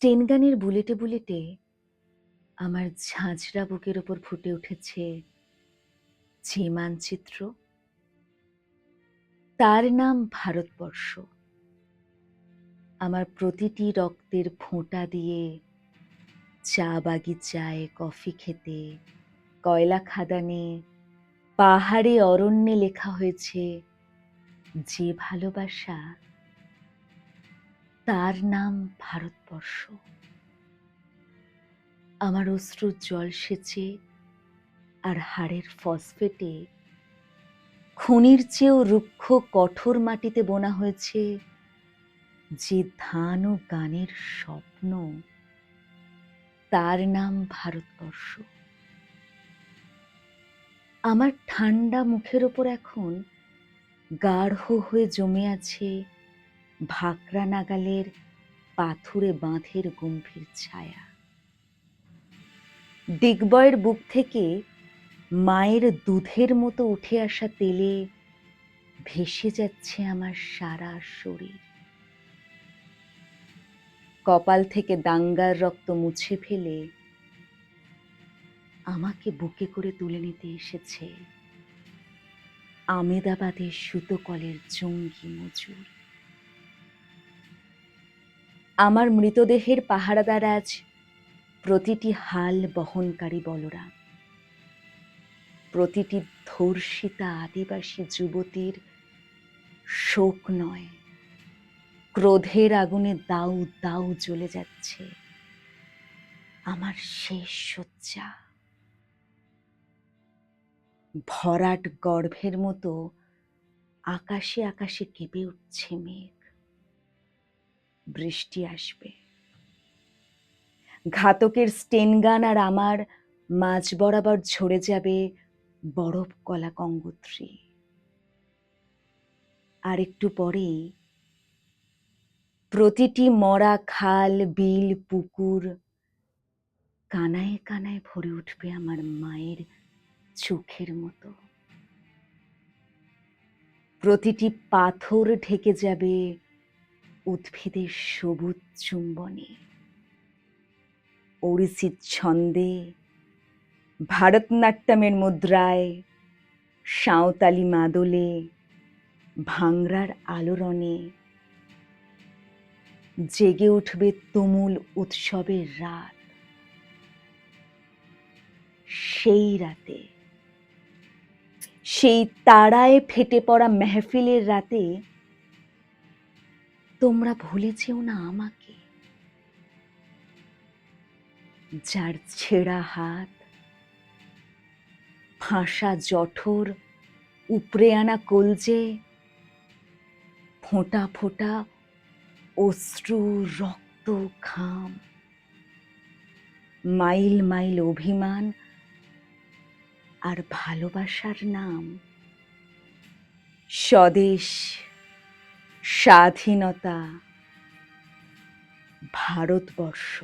স্টেনগানের বুলেটে বুলেটে আমার ঝাঁঝরা বুকের ওপর ফুটে উঠেছে যে মানচিত্র, তার নাম ভারতবর্ষ। আমার প্রতিটি রক্তের ফোঁটা দিয়ে চা বাগিচায়, কফি খেতে, কয়লা খাদানে, পাহাড়ে, অরণ্যে লেখা হয়েছে যে ভালোবাসা, তার নাম ভারতবর্ষ। আমার অশ্রুর জল সেচে আর হাড়ের ফসফেটে খনির চেয়েও রুক্ষ কঠোর মাটিতে বোনা হয়েছে যে ধান ও গানের স্বপ্ন, তার নাম ভারতবর্ষ। আমার ঠান্ডা মুখের ওপর এখন গাঢ় হয়ে জমে আছে ভাকরা নাগালের পাথুরে বাঁধের গম্ভীর ছায়া। ডিগবয়ের বুক থেকে মায়ের দুধের মতো উঠে আসা তেলে ভেসে যাচ্ছে আমার সারা শরীর। কপাল থেকে দাঙ্গার রক্ত মুছে ফেলে আমাকে বুকে করে তুলে নিতে এসেছে আমেদাবাদের সুতো কলের জঙ্গি মজুর। আমার মৃতদেহের পাহারাদার আজ প্রতিটি হাল বহনকারী বলরাম, প্রতিটি ধর্ষিতা আদিবাসী যুবতীর শোক নয়, ক্রোধের আগুনে দাউ দাউ জ্বলে যাচ্ছে আমার শেষ শয্যা। ভরাট গর্ভের মতো আকাশে আকাশে কেঁপে উঠছে মেঘ। বৃষ্টি আসবে। ঘাতকের স্টেনগান আর আমার মাঝ বরাবর ঝরে যাবে বরফ কলা গঙ্গোত্রী। আর একটু পরেই প্রতিটি মরা খাল, বিল, পুকুর কানায় কানায় ভরে উঠবে আমার মায়ের চোখের মতো। প্রতিটি পাথর ঢেকে যাবে উদ্ভিদের সবুজ চুম্বনে। অরিজিৎ ছন্দে, ভারতনাট্যমের মুদ্রায়, সাঁওতালি মাদলে, ভাংড়ার আলোড়নে জেগে উঠবে তুমুল উৎসবের রাত। সেই রাতে, সেই তারায় ফেটে পড়া মেহফিলের রাতে তোমরা ভুলে যেও না আমাকে, যার ছেঁড়া হাত, ফাঁসা জঠর, উপড়ে আনা কলজে, ফোঁটা ফোঁটা অশ্রু, রক্ত, ঘাম, মাইল মাইল অভিমান আর ভালোবাসার নাম স্বদেশ, স্বাধীনতা, ভারতবর্ষ।